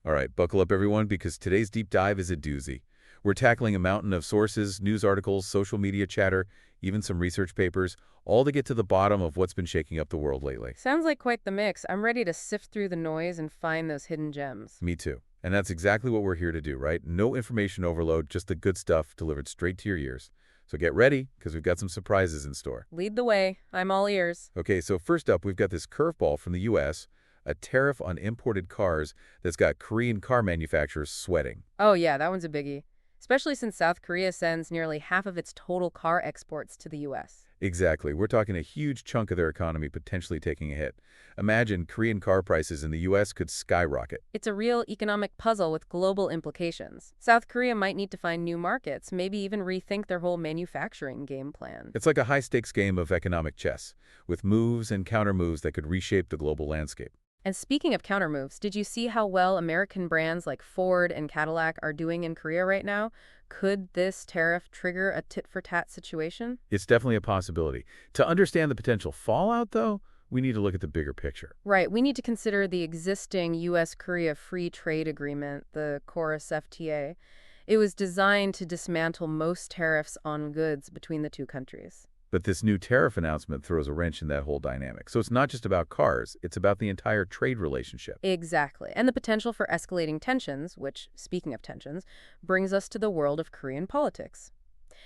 All right, buckle up everyone, because today's deep dive is a doozy. We're tackling a mountain of sources, news articles, social media chatter, even some research papers, all to get to the bottom of what's been shaking up the world lately. Sounds like quite the mix. I'm ready to sift through the noise and find those hidden gems. Me too. And that's exactly what we're here to do, right? No information overload, just the good stuff delivered straight to your ears. So get ready, because we've got some surprises in store. Lead the way. I'm all ears. Okay, so first up, we've got this curveball from the U.S., a tariff on imported cars that's got Korean car manufacturers sweating. Oh yeah, that one's a biggie. Especially since South Korea sends nearly half of its total car exports to the U.S. Exactly. We're talking a huge chunk of their economy potentially taking a hit. Imagine Korean car prices in the U.S. could skyrocket. It's a real economic puzzle with global implications. South Korea might need to find new markets, maybe even rethink their whole manufacturing game plan. It's like a high-stakes game of economic chess, with moves and counter-moves that could reshape the global landscape. And speaking of countermoves, did you see how well American brands like Ford and Cadillac are doing in Korea right now? Could this tariff trigger a tit-for-tat situation? It's definitely a possibility. To understand the potential fallout, though, we need to look at the bigger picture. Right. We need to consider the existing U.S.-Korea Free Trade Agreement, the Chorus FTA. It was designed to dismantle most tariffs on goods between the two countries. But this new tariff announcement throws a wrench in that whole dynamic. So it's not just about cars, it's about the entire trade relationship. Exactly. And the potential for escalating tensions, which, speaking of tensions, brings us to the world of Korean politics.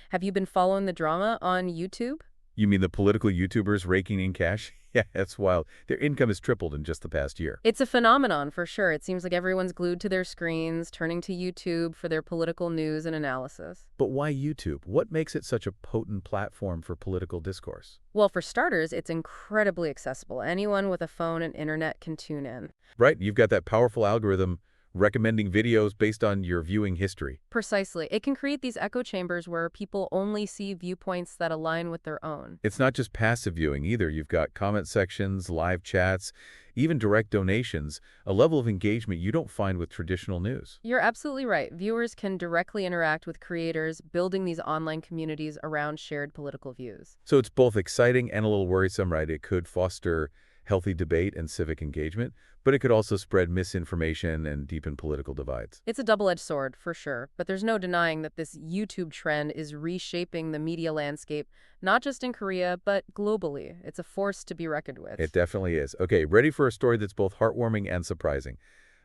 Have you been following the drama on YouTube? You mean the political YouTubers raking in cash? Yeah, that's wild. Their income has tripled in just the past year. It's a phenomenon, for sure. It seems like everyone's glued to their screens, turning to YouTube for their political news and analysis. But why YouTube? What makes it such a potent platform for political discourse? Well, for starters, it's incredibly accessible. Anyone with a phone and internet can tune in. Right, you've got that powerful algorithm recommending videos based on your viewing history. Precisely. It can create these echo chambers where people only see viewpoints that align with their own. It's not just passive viewing either. You've got comment sections, live chats, even direct donations, a level of engagement you don't find with traditional news. You're absolutely right. Viewers can directly interact with creators, building these online communities around shared political views. So it's both exciting and a little worrisome, right? It could foster healthy debate and civic engagement, but it could also spread misinformation and deepen political divides. It's a double-edged sword, for sure, but there's no denying that this YouTube trend is reshaping the media landscape, not just in Korea, but globally. It's a force to be reckoned with. It definitely is. Okay, ready for a story that's both heartwarming and surprising.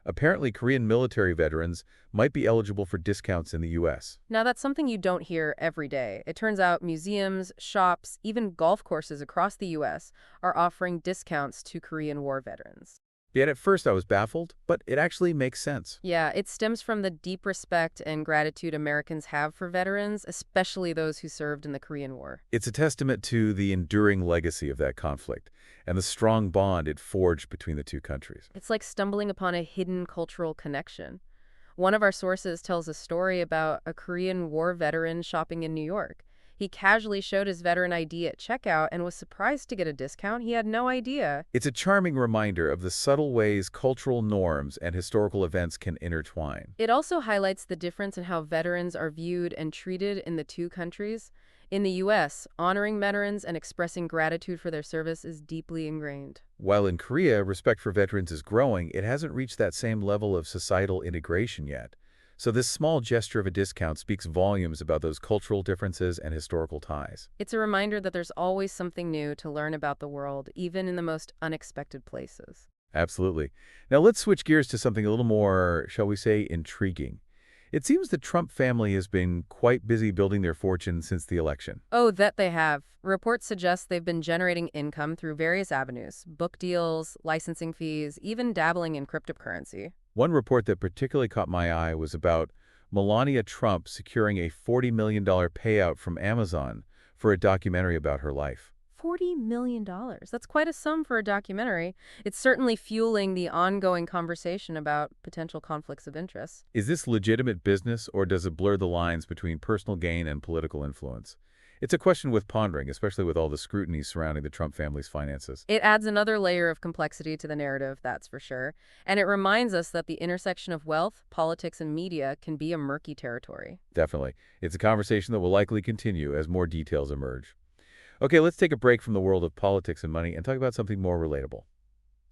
Apparently, Korean military veterans might be eligible for discounts in the U.S. Now, that's something you don't hear every day. It turns out museums, shops, even golf courses across the U.S. are offering discounts to Korean War veterans. Yet at first I was baffled, but it actually makes sense. Yeah, it stems from the deep respect and gratitude Americans have for veterans, especially those who served in the Korean War. It's a testament to the enduring legacy of that conflict and the strong bond it forged between the two countries. It's like stumbling upon a hidden cultural connection. One of our sources tells a story about a Korean War veteran shopping in New York. He casually showed his veteran ID at checkout and was surprised to get a discount. He had no idea. It's a charming reminder of the subtle ways cultural norms and historical events can intertwine. It also highlights the difference in how veterans are viewed and treated in the two countries. In the U.S., honoring veterans and expressing gratitude for their service is deeply ingrained. While in Korea, respect for veterans is growing, it hasn't reached that same level of societal integration yet. So this small gesture of a discount speaks volumes about those cultural differences and historical ties. It's a reminder that there's always something new to learn about the world, even in the most unexpected places. Absolutely. Now let's switch gears to something a little more, shall we say, intriguing. It seems the Trump family has been quite busy building their fortune since the election. Oh, that they have. Reports suggest they've been generating income through various avenues: book deals, licensing fees, even dabbling in cryptocurrency. One report that particularly caught my eye was about Melania Trump securing a $40 million payout from Amazon for a documentary about her life. $40 million. That's quite a sum for a documentary. It's certainly fueling the ongoing conversation about potential conflicts of interest. Is this legitimate business, or does it blur the lines between personal gain and political influence? It's a question worth pondering, especially with all the scrutiny surrounding the Trump family's finances. It adds another layer of complexity to the narrative, that's for sure. And it reminds us that the intersection of wealth, politics, and media can be a murky territory. Definitely. It's a conversation that will likely continue as more details emerge. Okay, let's take a break from the world of politics and money and talk about something more relatable.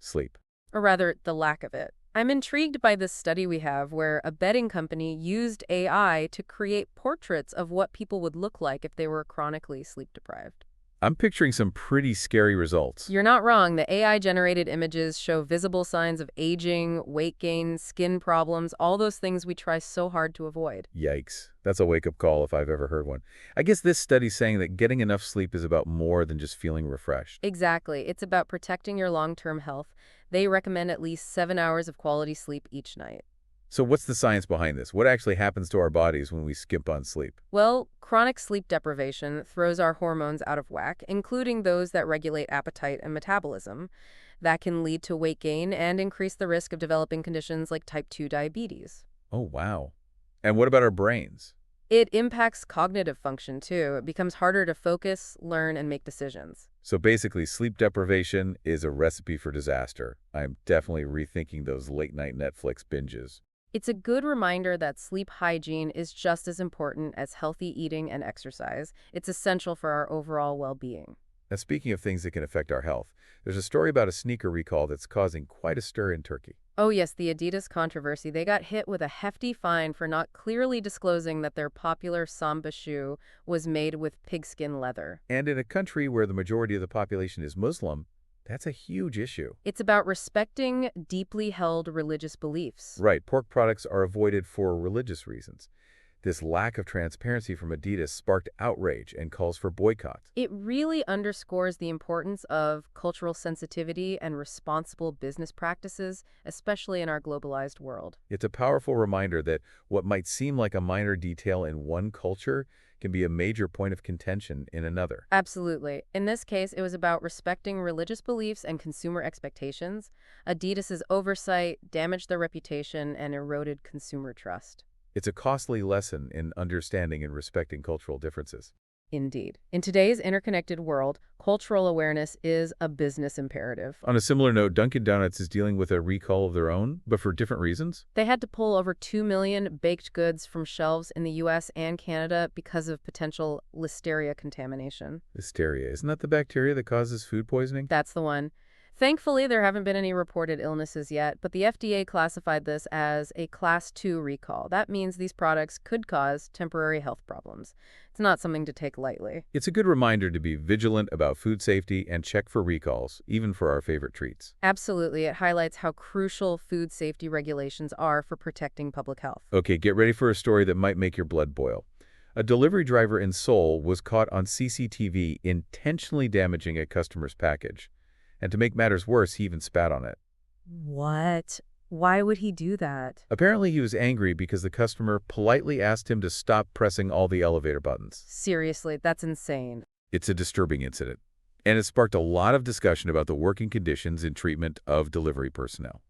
Sleep. Or rather, the lack of it. I'm intrigued by this study we have where a betting company used AI to create portraits of what people would look like if they were chronically sleep deprived. I'm picturing some pretty scary results. You're not wrong. The AI-generated images show visible signs of aging, weight gain, skin problems, all those things we try so hard to avoid. Yikes. That's a wake-up call if I've ever heard one. I guess this study's saying that getting enough sleep is about more than just feeling refreshed. Exactly. It's about protecting your long-term health. They recommend at least 7 hours of quality sleep each night. So what's the science behind this? What actually happens to our bodies when we skimp on sleep? Well, chronic sleep deprivation throws our hormones out of whack, including those that regulate appetite and metabolism. That can lead to weight gain and increase the risk of developing conditions like type 2 diabetes. Oh, wow. And what about our brains? It impacts cognitive function, too. It becomes harder to focus, learn, and make decisions. So basically, sleep deprivation is a recipe for disaster. I'm definitely rethinking those late-night Netflix binges. It's a good reminder that sleep hygiene is just as important as healthy eating and exercise. It's essential for our overall well-being. Now, speaking of things that can affect our health, there's a story about a sneaker recall that's causing quite a stir in Turkey. Oh yes, the Adidas controversy. They got hit with a hefty fine for not clearly disclosing that their popular Samba shoe was made with pigskin leather. And in a country where the majority of the population is Muslim, that's a huge issue. It's about respecting deeply held religious beliefs. Right, pork products are avoided for religious reasons. This lack of transparency from Adidas sparked outrage and calls for boycotts. It really underscores the importance of cultural sensitivity and responsible business practices, especially in our globalized world. It's a powerful reminder that what might seem like a minor detail in one culture can be a major point of contention in another. Absolutely. In this case, it was about respecting religious beliefs and consumer expectations. Adidas's oversight damaged their reputation and eroded consumer trust. It's a costly lesson in understanding and respecting cultural differences. Indeed. In today's interconnected world, cultural awareness is a business imperative. On a similar note, Dunkin' Donuts is dealing with a recall of their own, but for different reasons. They had to pull over 2 million baked goods from shelves in the U.S. and Canada because of potential listeria contamination. Listeria, isn't that the bacteria that causes food poisoning? That's the one. Thankfully, there haven't been any reported illnesses yet, but the FDA classified this as a Class 2 recall. That means these products could cause temporary health problems. It's not something to take lightly. It's a good reminder to be vigilant about food safety and check for recalls, even for our favorite treats. Absolutely. It highlights how crucial food safety regulations are for protecting public health. Okay, get ready for a story that might make your blood boil. A delivery driver in Seoul was caught on CCTV intentionally damaging a customer's package. And to make matters worse, he even spat on it. What? Why would he do that? Apparently, he was angry because the customer politely asked him to stop pressing all the elevator buttons. Seriously, that's insane. It's a disturbing incident, and it sparked a lot of discussion about the working conditions and treatment of delivery personnel.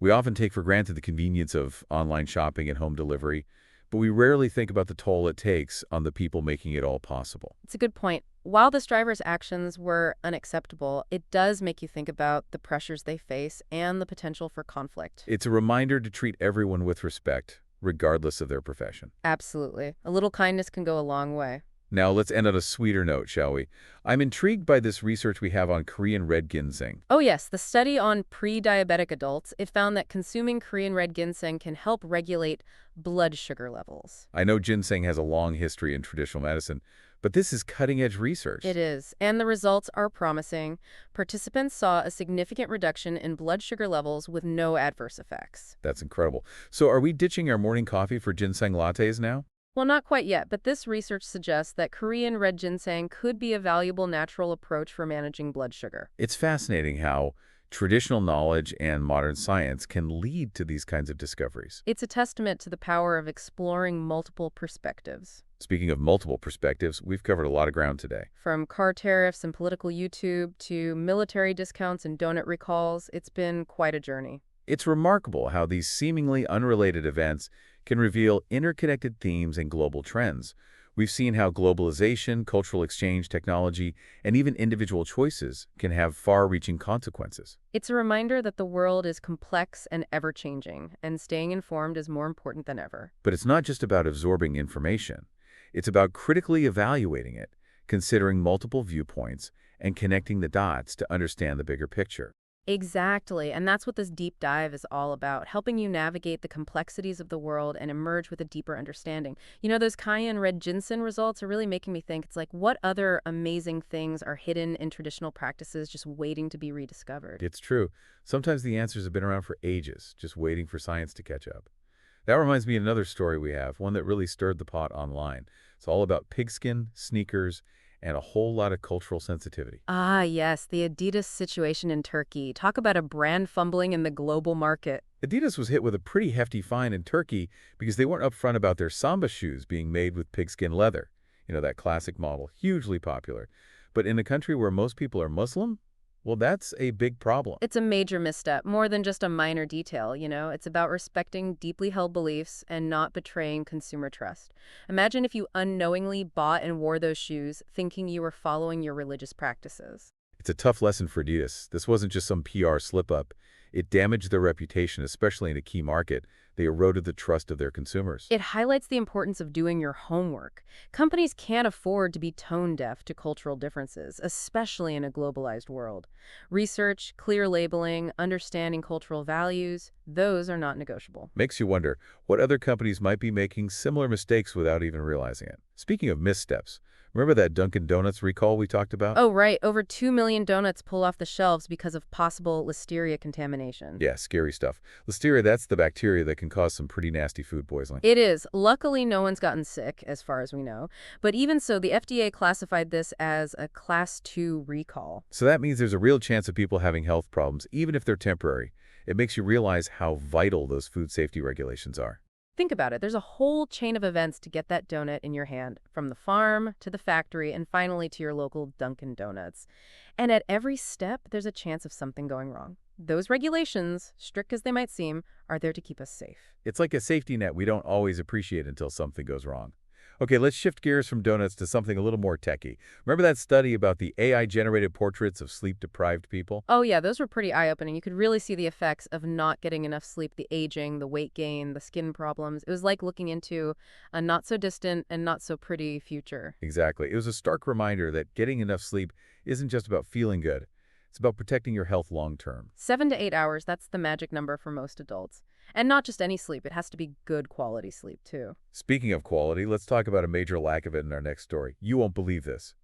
We often take for granted the convenience of online shopping and home delivery, but we rarely think about the toll it takes on the people making it all possible. It's a good point. While this driver's actions were unacceptable, it does make you think about the pressures they face and the potential for conflict. It's a reminder to treat everyone with respect, regardless of their profession. Absolutely. A little kindness can go a long way. Now, let's end on a sweeter note, shall we? I'm intrigued by this research we have on Korean red ginseng. Oh yes, the study on pre-diabetic adults, it found that consuming Korean red ginseng can help regulate blood sugar levels. I know ginseng has a long history in traditional medicine, but this is cutting-edge research. It is, and the results are promising. Participants saw a significant reduction in blood sugar levels with no adverse effects. That's incredible. So are we ditching our morning coffee for ginseng lattes now? Well, not quite yet, but this research suggests that Korean red ginseng could be a valuable natural approach for managing blood sugar. It's fascinating how traditional knowledge and modern science can lead to these kinds of discoveries. It's a testament to the power of exploring multiple perspectives. Speaking of multiple perspectives, we've covered a lot of ground today. From car tariffs and political YouTube to military discounts and donut recalls, it's been quite a journey. It's remarkable how these seemingly unrelated events can reveal interconnected themes and global trends. We've seen how globalization, cultural exchange, technology, and even individual choices can have far-reaching consequences. It's a reminder that the world is complex and ever-changing, and staying informed is more important than ever. But it's not just about absorbing information. It's about critically evaluating it, considering multiple viewpoints, and connecting the dots to understand the bigger picture. Exactly, and that's what this deep dive is all about, helping you navigate the complexities of the world and emerge with a deeper understanding. Those cayenne red ginseng results are really making me think, it's like, what other amazing things are hidden in traditional practices just waiting to be rediscovered? It's true. Sometimes the answers have been around for ages, just waiting for science to catch up. That reminds me of another story we have, one that really stirred the pot online. It's all about pigskin, sneakers, and a whole lot of cultural sensitivity. Ah, yes, the Adidas situation in Turkey. Talk about a brand fumbling in the global market. Adidas was hit with a pretty hefty fine in Turkey because they weren't upfront about their Samba shoes being made with pigskin leather. That classic model, hugely popular. But in a country where most people are Muslim, well, that's a big problem. It's a major misstep, more than just a minor detail. It's about respecting deeply held beliefs and not betraying consumer trust. Imagine if you unknowingly bought and wore those shoes thinking you were following your religious practices. It's a tough lesson for Adidas. This wasn't just some PR slip-up. It damaged their reputation, especially in a key market. They eroded the trust of their consumers. It highlights the importance of doing your homework. Companies can't afford to be tone deaf to cultural differences, especially in a globalized world. Research, clear labeling, understanding cultural values, those are not negotiable. Makes you wonder what other companies might be making similar mistakes without even realizing it. Speaking of missteps, remember that Dunkin' Donuts recall we talked about? Oh, right. Over 2 million donuts pull off the shelves because of possible listeria contamination. Yeah, scary stuff. Listeria, that's the bacteria that can cause some pretty nasty food poisoning. It is. Luckily, no one's gotten sick, as far as we know. But even so, the FDA classified this as a Class 2 recall. So that means there's a real chance of people having health problems, even if they're temporary. It makes you realize how vital those food safety regulations are. Think about it. There's a whole chain of events to get that donut in your hand, from the farm to the factory and finally to your local Dunkin' Donuts. And at every step, there's a chance of something going wrong. Those regulations, strict as they might seem, are there to keep us safe. It's like a safety net we don't always appreciate until something goes wrong. Okay, let's shift gears from donuts to something a little more techy. Remember that study about the AI-generated portraits of sleep-deprived people? Oh yeah, those were pretty eye-opening. You could really see the effects of not getting enough sleep, the aging, the weight gain, the skin problems. It was like looking into a not-so-distant and not-so-pretty future. Exactly. It was a stark reminder that getting enough sleep isn't just about feeling good. It's about protecting your health long-term. 7 to 8 hours, that's the magic number for most adults. And not just any sleep, it has to be good quality sleep, too. Speaking of quality, let's talk about a major lack of it in our next story. You won't believe this.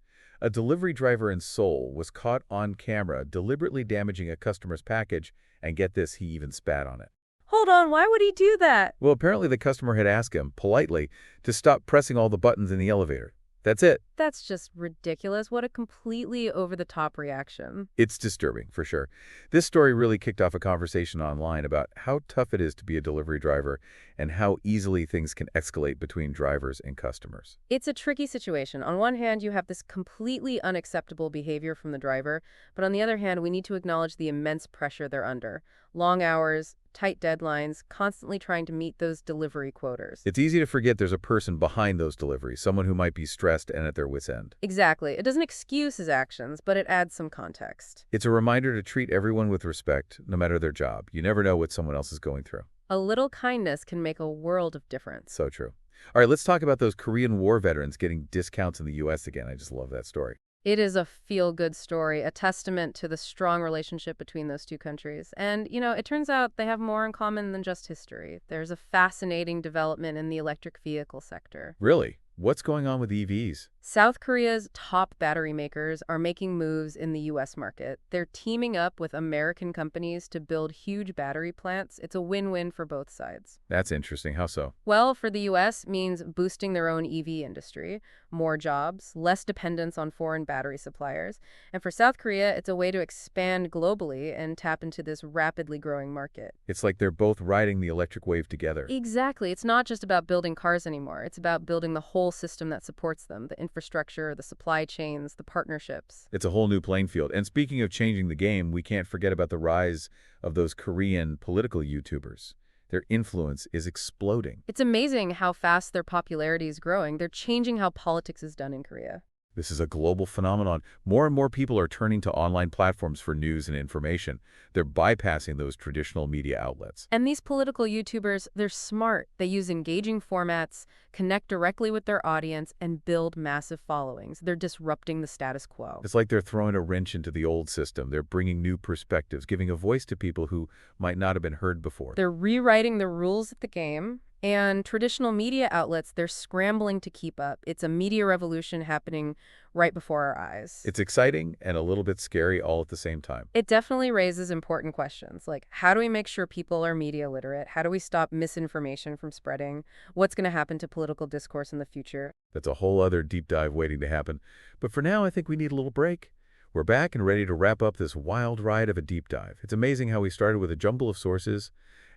A delivery driver in Seoul was caught on camera deliberately damaging a customer's package, and get this, he even spat on it. Hold on, why would he do that? Well, apparently the customer had asked him, politely, to stop pressing all the buttons in the elevator. That's it. That's just ridiculous. What a completely over-the-top reaction. It's disturbing, for sure. This story really kicked off a conversation online about how tough it is to be a delivery driver and how easily things can escalate between drivers and customers. It's a tricky situation. On one hand, you have this completely unacceptable behavior from the driver, but on the other hand, we need to acknowledge the immense pressure they're under. Long hours, tight deadlines, constantly trying to meet those delivery quotas. It's easy to forget there's a person behind those deliveries, someone who might be stressed and at their wit's end. Exactly. It doesn't excuse his actions, but it adds some context. It's a reminder to treat everyone with respect, no matter their job. You never know what someone else is going through. A little kindness can make a world of difference. So true. All right, let's talk about those Korean War veterans getting discounts in the U.S. again. I just love that story. It is a feel-good story, a testament to the strong relationship between those two countries. And, it turns out they have more in common than just history. There's a fascinating development in the electric vehicle sector. Really? What's going on with EVs? South Korea's top battery makers are making moves in the U.S. market. They're teaming up with American companies to build huge battery plants. It's a win-win for both sides. That's interesting. How so? Well, for the U.S. means boosting their own EV industry, more jobs, less dependence on foreign battery suppliers. And for South Korea, it's a way to expand globally and tap into this rapidly growing market. It's like they're both riding the electric wave together. Exactly. It's not just about building cars anymore. It's about building the whole system that supports them, the infrastructure, the supply chains, the partnerships. It's a whole new playing field. And speaking of changing the game, we can't forget about the rise of those Korean political YouTubers. Their influence is exploding. It's amazing how fast their popularity is growing. They're changing how politics is done in Korea. This is a global phenomenon. More and more people are turning to online platforms for news and information. They're bypassing those traditional media outlets. And these political YouTubers, they're smart. They use engaging formats, connect directly with their audience, and build massive followings. They're disrupting the status quo. It's like they're throwing a wrench into the old system. They're bringing new perspectives, giving a voice to people who might not have been heard before. They're rewriting the rules of the game. And traditional media outlets, they're scrambling to keep up. It's a media revolution happening right before our eyes. It's exciting and a little bit scary all at the same time. It definitely raises important questions, like how do we make sure people are media literate? How do we stop misinformation from spreading? What's going to happen to political discourse in the future? That's a whole other deep dive waiting to happen. But for now, I think we need a little break. We're back and ready to wrap up this wild ride of a deep dive. It's amazing how we started with a jumble of sources,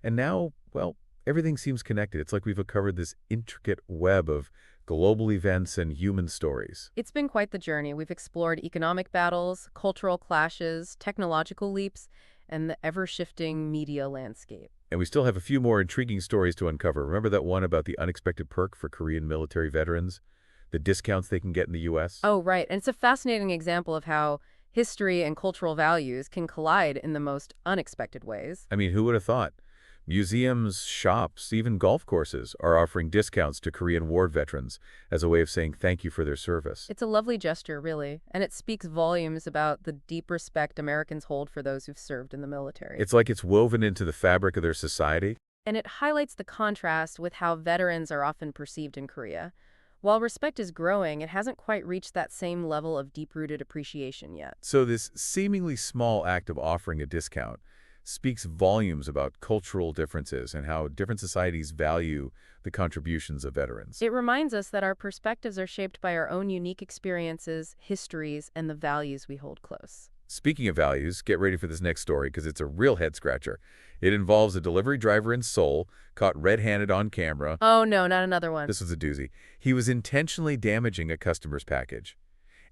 and now, well, everything seems connected. It's like we've uncovered this intricate web of global events and human stories. It's been quite the journey. We've explored economic battles, cultural clashes, technological leaps, and the ever-shifting media landscape. And we still have a few more intriguing stories to uncover. Remember that one about the unexpected perk for Korean military veterans? The discounts they can get in the U.S.? Oh, right. And it's a fascinating example of how history and cultural values can collide in the most unexpected ways. I mean, who would have thought? Museums, shops, even golf courses are offering discounts to Korean War veterans as a way of saying thank you for their service. It's a lovely gesture, really, and it speaks volumes about the deep respect Americans hold for those who've served in the military. It's like it's woven into the fabric of their society. And it highlights the contrast with how veterans are often perceived in Korea. While respect is growing, it hasn't quite reached that same level of deep-rooted appreciation yet. So this seemingly small act of offering a discount speaks volumes about cultural differences and how different societies value the contributions of veterans. It reminds us that our perspectives are shaped by our own unique experiences, histories, and the values we hold close. Speaking of values, get ready for this next story because it's a real head-scratcher. It involves a delivery driver in Seoul caught red-handed on camera. Oh no, not another one. This was a doozy. He was intentionally damaging a customer's package.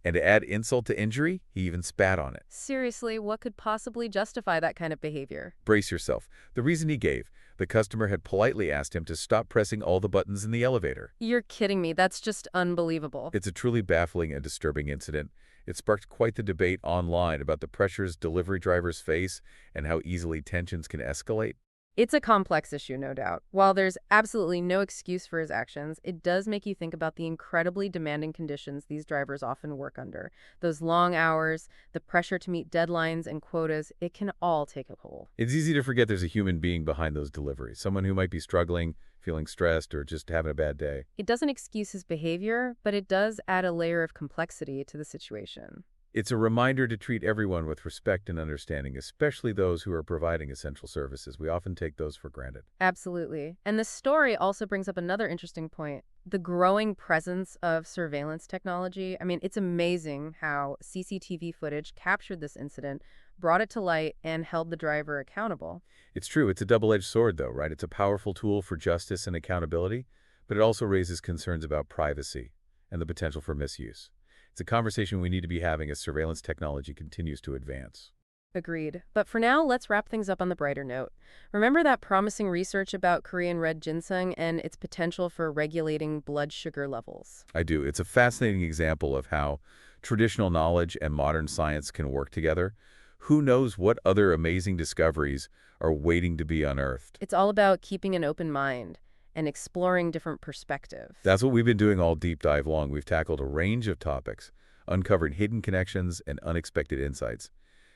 And to add insult to injury, he even spat on it. Seriously, what could possibly justify that kind of behavior? Brace yourself. The reason he gave, the customer had politely asked him to stop pressing all the buttons in the elevator. You're kidding me. That's just unbelievable. It's a truly baffling and disturbing incident. It sparked quite the debate online about the pressures delivery drivers face and how easily tensions can escalate. It's a complex issue, no doubt. While there's absolutely no excuse for his actions, it does make you think about the incredibly demanding conditions these drivers often work under. Those long hours, the pressure to meet deadlines and quotas, it can all take a toll. It's easy to forget there's a human being behind those deliveries, someone who might be struggling, feeling stressed, or just having a bad day. It doesn't excuse his behavior, but it does add a layer of complexity to the situation. It's a reminder to treat everyone with respect and understanding, especially those who are providing essential services. We often take those for granted. Absolutely. And the story also brings up another interesting point. The growing presence of surveillance technology. I mean, it's amazing how CCTV footage captured this incident, brought it to light, and held the driver accountable. It's true. It's a double-edged sword, though, right? It's a powerful tool for justice and accountability, but it also raises concerns about privacy and the potential for misuse. It's a conversation we need to be having as surveillance technology continues to advance. Agreed. But for now, let's wrap things up on the brighter note. Remember that promising research about Korean red ginseng and its potential for regulating blood sugar levels? I do. It's a fascinating example of how traditional knowledge and modern science can work together. Who knows what other amazing discoveries are waiting to be unearthed? It's all about keeping an open mind and exploring different perspectives. That's what we've been doing all deep dive long. We've tackled a range of topics, uncovered hidden connections and unexpected insights.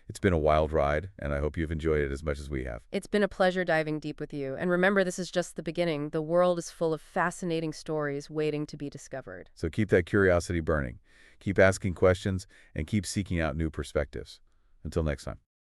It's been a wild ride, and I hope you've enjoyed it as much as we have. It's been a pleasure diving deep with you. And remember, this is just the beginning. The world is full of fascinating stories waiting to be discovered. So keep that curiosity burning. Keep asking questions and keep seeking out new perspectives. Until next time.